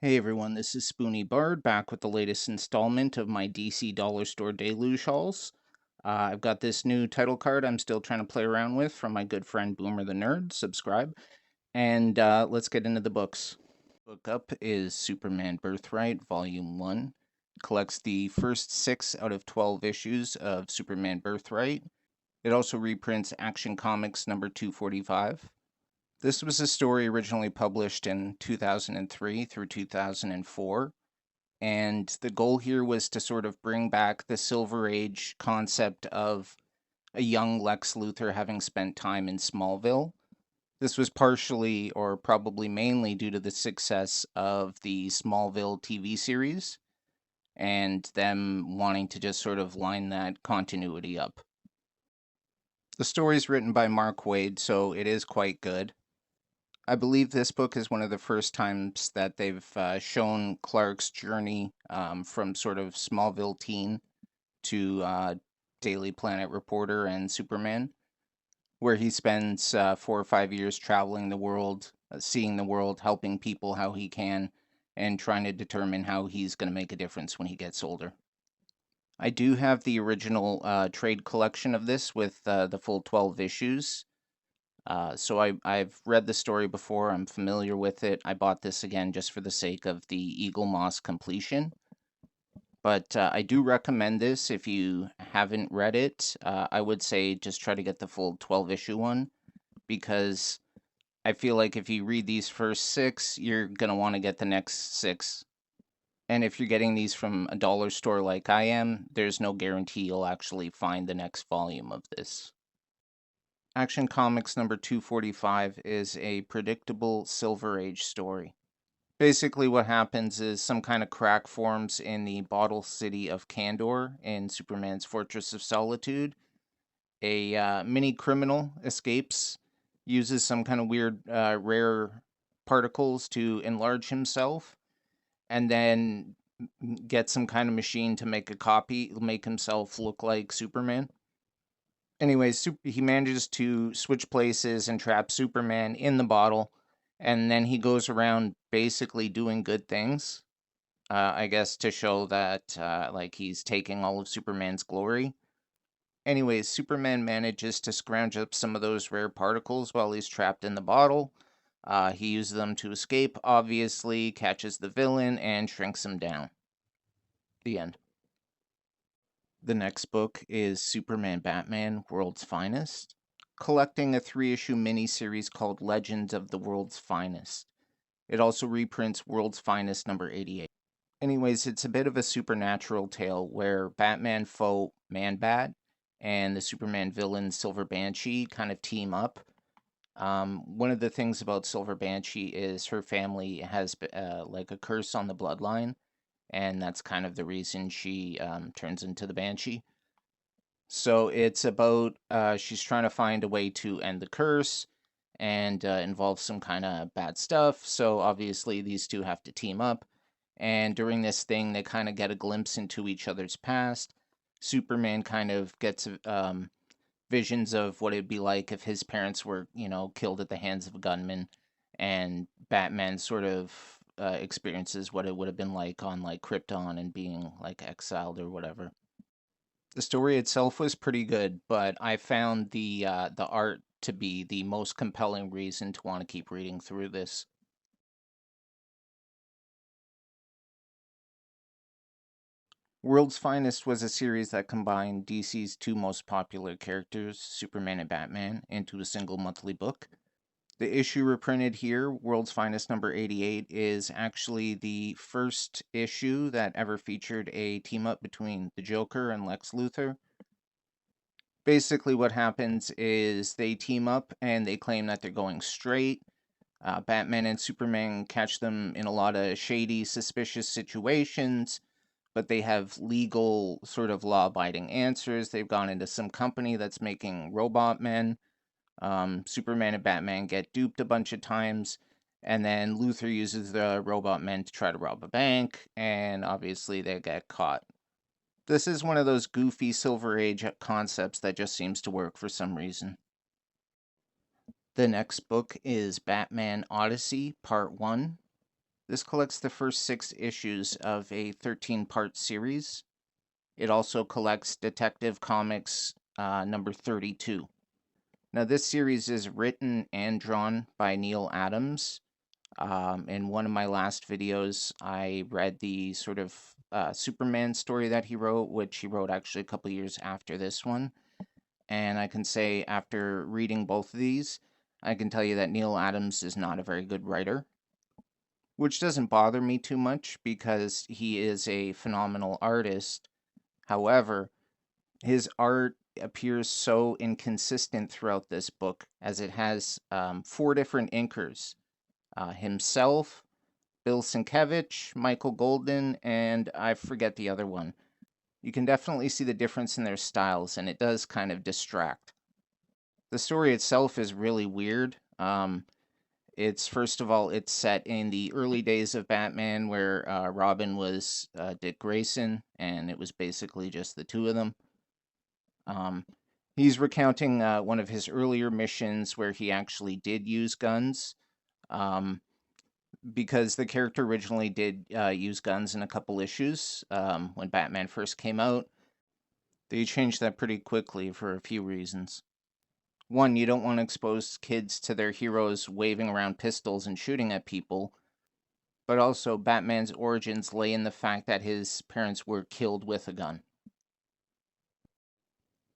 Hey everyone, this is Spoony Bard back with the latest installment of my DC Dollar Store Deluge hauls. I've got this new title card I'm still trying to play around with from my good friend Boomer the Nerd. Subscribe. And let's get into the books. Book up is Superman Birthright, Volume 1. Collects the first 6 out of 12 issues of Superman Birthright. It also reprints Action Comics number 245. This was a story originally published in 2003 through 2004, and the goal here was to sort of bring back the Silver Age concept of a young Lex Luthor having spent time in Smallville. This was partially, or probably mainly, due to the success of the Smallville TV series and them wanting to just sort of line that continuity up. The story is written by Mark Waid, so it is quite good. I believe this book is one of the first times that they've shown Clark's journey from sort of Smallville teen to Daily Planet reporter and Superman, where he spends 4 or 5 years traveling the world, seeing the world, helping people how he can, and trying to determine how he's going to make a difference when he gets older. I do have the original trade collection of this with the full 12 issues. I've read the story before. I'm familiar with it. I bought this again just for the sake of the Eagle Moss completion. But I do recommend this if you haven't read it. I would say just try to get the full 12 issue one, because I feel like if you read these first 6, you're going to want to get the next 6. And if you're getting these from a dollar store like I am, there's no guarantee you'll actually find the next volume of this. Action Comics number 245 is a predictable Silver Age story. Basically, what happens is some kind of crack forms in the bottle city of Kandor in Superman's Fortress of Solitude. A mini criminal escapes, uses some kind of weird rare particles to enlarge himself, and then gets some kind of machine to make a copy, make himself look like Superman. Anyways, he manages to switch places and trap Superman in the bottle, and then he goes around basically doing good things. I guess to show that like he's taking all of Superman's glory. Anyways, Superman manages to scrounge up some of those rare particles while he's trapped in the bottle. He uses them to escape, obviously, catches the villain, and shrinks him down. The end. The next book is Superman Batman World's Finest, collecting a 3-issue miniseries called Legends of the World's Finest. It also reprints World's Finest number 88. Anyways, it's a bit of a supernatural tale where Batman foe Man-Bat and the Superman villain Silver Banshee kind of team up. One of the things about Silver Banshee is her family has like a curse on the bloodline, and that's kind of the reason she turns into the Banshee. So it's about she's trying to find a way to end the curse and involves some kind of bad stuff. So obviously these two have to team up. And during this thing, they kind of get a glimpse into each other's past. Superman kind of gets visions of what it'd be like if his parents were, killed at the hands of a gunman. And Batman sort of experiences what it would have been like on like Krypton and being like exiled or whatever. The story itself was pretty good, but I found the art to be the most compelling reason to want to keep reading through this. World's Finest was a series that combined DC's two most popular characters, Superman and Batman, into a single monthly book. The issue reprinted here, World's Finest number 88, is actually the first issue that ever featured a team up between the Joker and Lex Luthor. Basically, what happens is they team up and they claim that they're going straight. Batman and Superman catch them in a lot of shady, suspicious situations, but they have legal, sort of law abiding answers. They've gone into some company that's making robot men. Superman and Batman get duped a bunch of times, and then Luthor uses the robot men to try to rob a bank, and obviously they get caught. This is one of those goofy Silver Age concepts that just seems to work for some reason. The next book is Batman Odyssey, Part 1. This collects the first 6 issues of a 13-part series. It also collects Detective Comics number 32. Now, this series is written and drawn by Neil Adams. In one of my last videos, I read the sort of Superman story that he wrote, which he wrote actually a couple years after this one. And I can say, after reading both of these, I can tell you that Neil Adams is not a very good writer, which doesn't bother me too much because he is a phenomenal artist. However, his art appears so inconsistent throughout this book, as it has 4 different inkers: himself, Bill Sienkiewicz, Michael Golden, and I forget the other one. You can definitely see the difference in their styles, and it does kind of distract. The story itself is really weird. It's first of all, it's set in the early days of Batman, where Robin was Dick Grayson, and it was basically just the two of them. He's recounting one of his earlier missions where he actually did use guns, because the character originally did use guns in a couple issues when Batman first came out. They changed that pretty quickly for a few reasons. One, you don't want to expose kids to their heroes waving around pistols and shooting at people, but also Batman's origins lay in the fact that his parents were killed with a gun.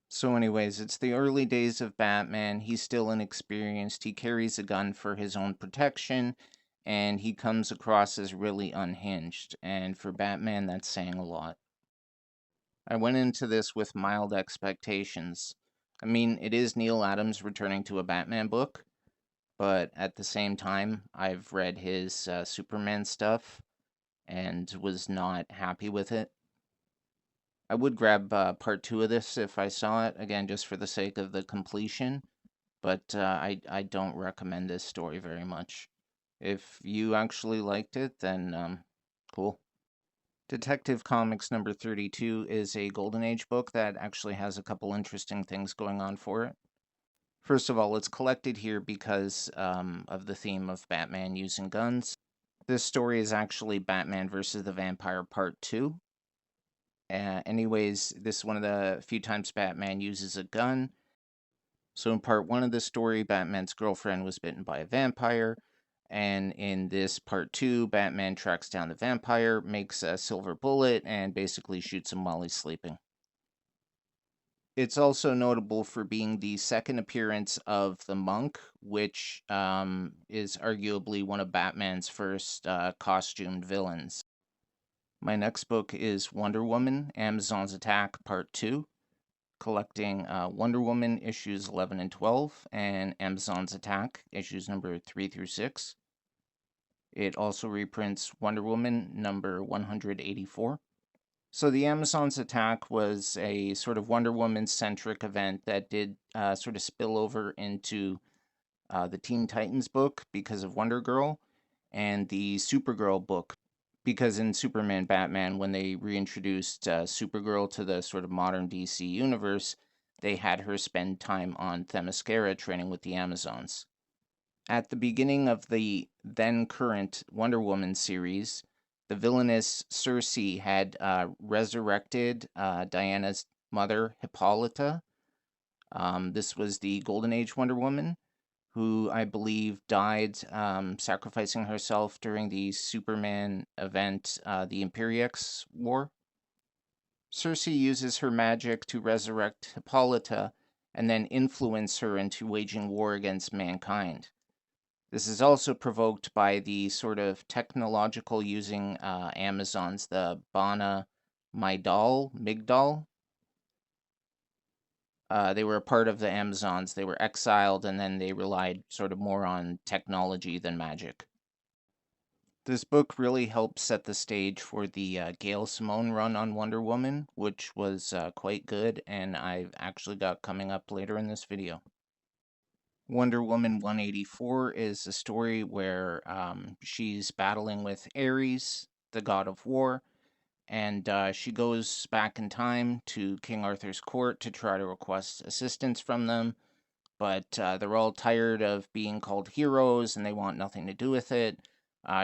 So anyways, it's the early days of Batman. He's still inexperienced. He carries a gun for his own protection, and he comes across as really unhinged. And for Batman, that's saying a lot. I went into this with mild expectations. I mean, it is Neil Adams returning to a Batman book, but at the same time, I've read his Superman stuff and was not happy with it. I would grab part 2 of this if I saw it, again, just for the sake of the completion, but I don't recommend this story very much. If you actually liked it, then cool. Detective Comics number 32 is a Golden Age book that actually has a couple interesting things going on for it. First of all, it's collected here because of the theme of Batman using guns. This story is actually Batman versus the Vampire Part 2. Anyways, this is one of the few times Batman uses a gun. So in part 1 of the story, Batman's girlfriend was bitten by a vampire. And in this part 2, Batman tracks down the vampire, makes a silver bullet, and basically shoots him while he's sleeping. It's also notable for being the second appearance of the Monk, which is arguably one of Batman's first costumed villains. My next book is Wonder Woman, Amazon's Attack, Part 2, collecting Wonder Woman issues 11 and 12, and Amazon's Attack, issues number 3 through 6. It also reprints Wonder Woman number 184. So the Amazon's Attack was a sort of Wonder Woman-centric event that did sort of spill over into the Teen Titans book because of Wonder Girl, and the Supergirl book, because in Superman Batman, when they reintroduced Supergirl to the sort of modern DC universe, they had her spend time on Themyscira training with the Amazons. At the beginning of the then current Wonder Woman series, the villainous Circe had resurrected Diana's mother, Hippolyta. This was the Golden Age Wonder Woman, who I believe died sacrificing herself during the Superman event, the Imperiex War. Circe uses her magic to resurrect Hippolyta and then influence her into waging war against mankind. This is also provoked by the sort of technological using Amazons, the Bana Migdal. They were a part of the Amazons. They were exiled, and then they relied sort of more on technology than magic. This book really helped set the stage for the Gail Simone run on Wonder Woman, which was quite good, and I've actually got coming up later in this video. Wonder Woman 184 is a story where she's battling with Ares, the god of war, and she goes back in time to King Arthur's court to try to request assistance from them, but they're all tired of being called heroes and they want nothing to do with it.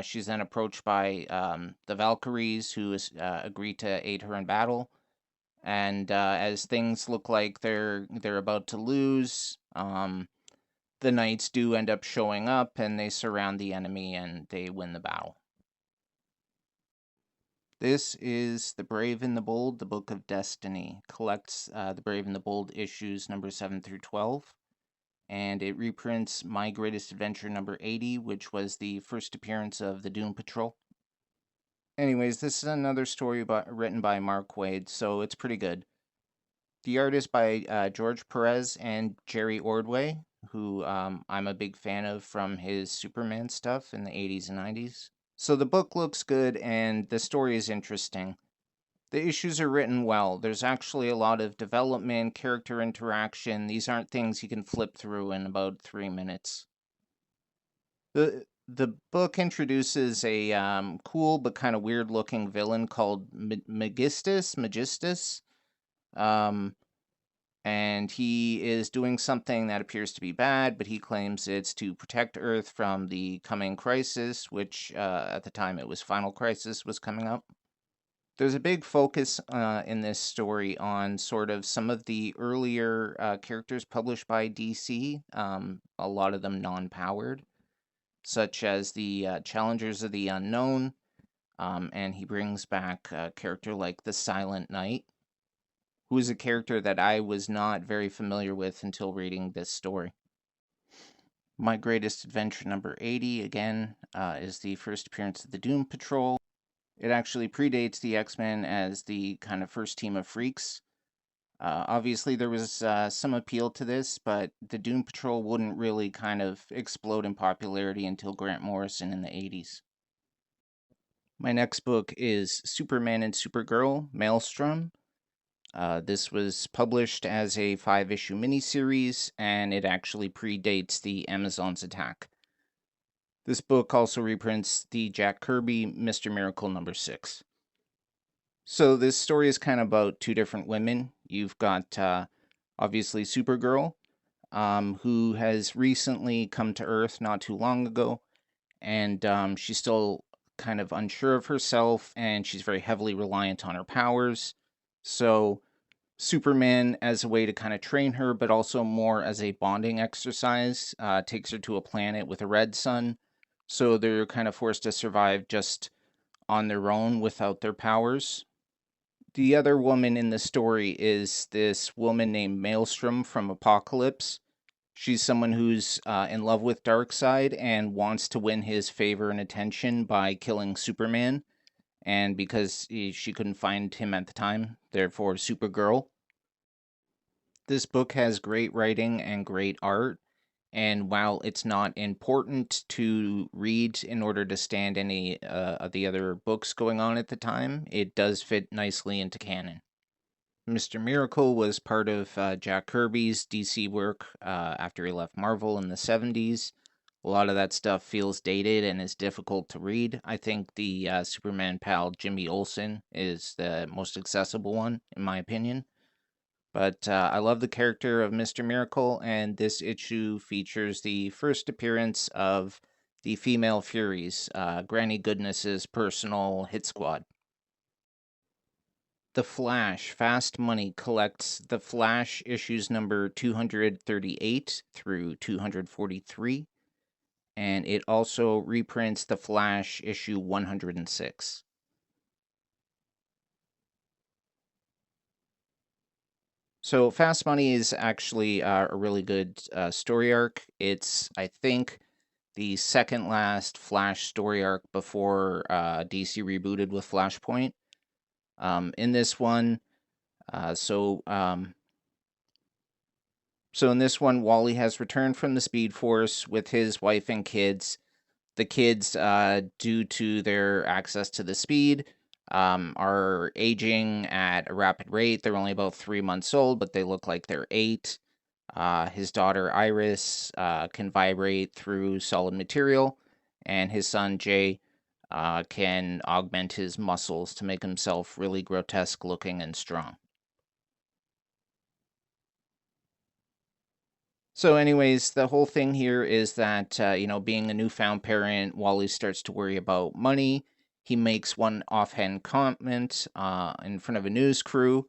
She's then approached by the Valkyries, who agree to aid her in battle. And as things look like they're about to lose, the knights do end up showing up, and they surround the enemy, and they win the battle. This is The Brave and the Bold, the Book of Destiny. Collects The Brave and the Bold issues number 7 through 12. And it reprints My Greatest Adventure number 80, which was the first appearance of the Doom Patrol. Anyways, this is another story written by Mark Waid, so it's pretty good. The art is by George Perez and Jerry Ordway, who I'm a big fan of from his Superman stuff in the 80s and 90s. So the book looks good, and the story is interesting. The issues are written well. There's actually a lot of development, character interaction. These aren't things you can flip through in about 3 minutes. The book introduces a cool but kind of weird looking villain called Magistus. And he is doing something that appears to be bad, but he claims it's to protect Earth from the coming crisis, which at the time it was Final Crisis was coming up. There's a big focus in this story on sort of some of the earlier characters published by DC, a lot of them non-powered, such as the Challengers of the Unknown, and he brings back a character like the Silent Knight, who is a character that I was not very familiar with until reading this story. My Greatest Adventure number 80, again, is the first appearance of the Doom Patrol. It actually predates the X-Men as the kind of first team of freaks. Obviously, there was some appeal to this, but the Doom Patrol wouldn't really kind of explode in popularity until Grant Morrison in the 80s. My next book is Superman and Supergirl, Maelstrom. This was published as a 5-issue miniseries, and it actually predates the Amazon's attack. This book also reprints the Jack Kirby Mr. Miracle number 6. So this story is kind of about two different women. You've got, obviously, Supergirl, who has recently come to Earth not too long ago, and she's still kind of unsure of herself, and she's very heavily reliant on her powers. So Superman, as a way to kind of train her, but also more as a bonding exercise, takes her to a planet with a red sun. So they're kind of forced to survive just on their own without their powers. The other woman in the story is this woman named Maelstrom from Apocalypse. She's someone who's in love with Darkseid and wants to win his favor and attention by killing Superman. And because she couldn't find him at the time, therefore Supergirl. This book has great writing and great art, and while it's not important to read in order to stand any of the other books going on at the time, it does fit nicely into canon. Mr. Miracle was part of Jack Kirby's DC work after he left Marvel in the 70s. A lot of that stuff feels dated and is difficult to read. I think the Superman pal Jimmy Olsen is the most accessible one, in my opinion. But I love the character of Mr. Miracle, and this issue features the first appearance of the female Furies, Granny Goodness's personal hit squad. The Flash, Fast Money collects The Flash issues number 238 through 243, and it also reprints The Flash issue 106. So Fast Money is actually a really good story arc. It's, I think, the second last Flash story arc before DC rebooted with Flashpoint. In this one, so in this one, Wally has returned from the Speed Force with his wife and kids. The kids, due to their access to the speed, are aging at a rapid rate. They're only about 3 months old, but they look like they're 8. His daughter Iris can vibrate through solid material, and his son Jay can augment his muscles to make himself really grotesque looking and strong. So, anyways, the whole thing here is that, being a newfound parent, Wally starts to worry about money. He makes one offhand comment in front of a news crew,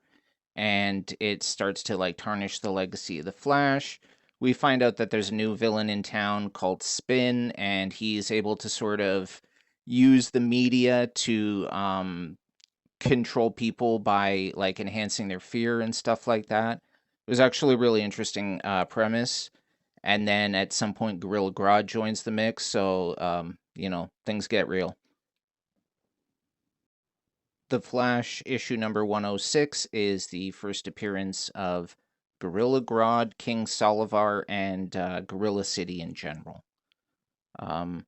and it starts to like tarnish the legacy of the Flash. We find out that there's a new villain in town called Spin, and he's able to sort of use the media to control people by like enhancing their fear and stuff like that. It was actually a really interesting premise. And then at some point, Gorilla Grodd joins the mix, so things get real. The Flash issue number 106 is the first appearance of Gorilla Grodd, King Solivar, and Gorilla City in general. Um,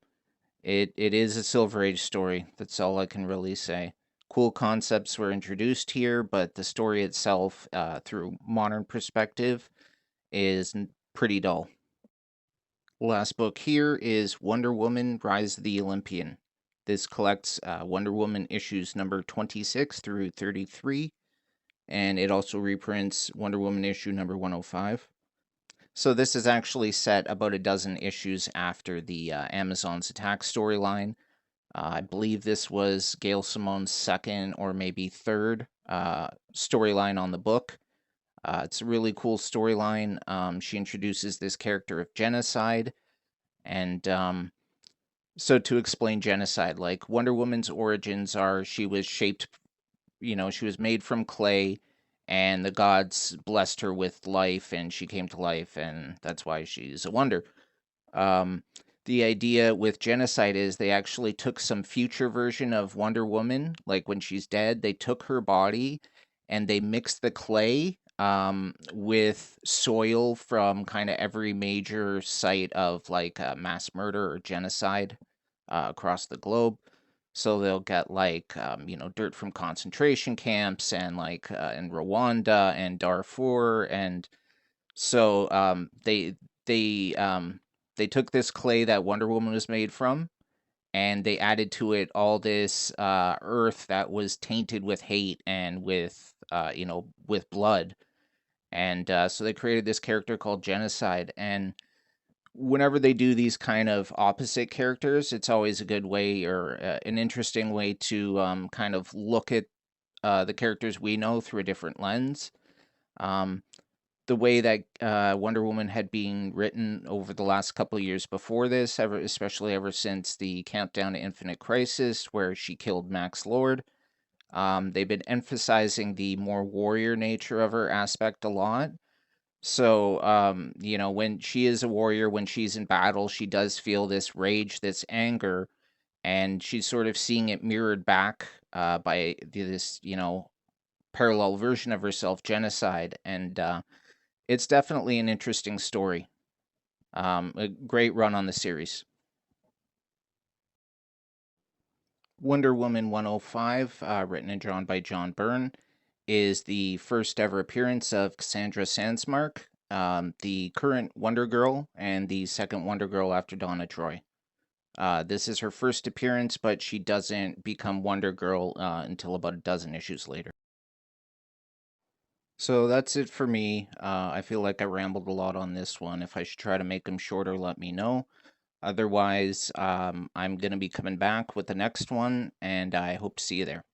it is a Silver Age story. That's all I can really say. Cool concepts were introduced here, but the story itself, through modern perspective, is pretty dull. Last book here is Wonder Woman Rise of the Olympian. This collects Wonder Woman issues number 26 through 33, and it also reprints Wonder Woman issue number 105. So this is actually set about a dozen issues after the Amazon's Attack storyline. I believe this was Gail Simone's second or maybe third storyline on the book. It's a really cool storyline. She introduces this character of Genocide, and so to explain Genocide, like Wonder Woman's origins are she was shaped, she was made from clay, and the gods blessed her with life, and she came to life, and that's why she's a wonder. Um, the idea with Genocide is they actually took some future version of Wonder Woman, like when she's dead, they took her body and they mixed the clay with soil from kind of every major site of like mass murder or genocide across the globe. So they'll get like dirt from concentration camps and like in Rwanda and Darfur, and so they they took this clay that Wonder Woman was made from, and they added to it all this earth that was tainted with hate and with blood, and so they created this character called Genocide. And whenever they do these kind of opposite characters, it's always a good way or an interesting way to kind of look at the characters we know through a different lens. Um, the way that Wonder Woman had been written over the last couple of years before this, especially ever since the Countdown to Infinite Crisis, where she killed Max Lord. They've been emphasizing the more warrior nature of her aspect a lot. So, when she is a warrior, when she's in battle, she does feel this rage, this anger, and she's sort of seeing it mirrored back by this, parallel version of herself, Genocide. And it's definitely an interesting story. A great run on the series. Wonder Woman 105, written and drawn by John Byrne, is the first ever appearance of Cassandra Sandsmark, the current Wonder Girl and the second Wonder Girl after Donna Troy. This is her first appearance, but she doesn't become Wonder Girl until about a dozen issues later. So that's it for me. I feel like I rambled a lot on this one. If I should try to make them shorter, let me know. Otherwise, I'm going to be coming back with the next one, and I hope to see you there.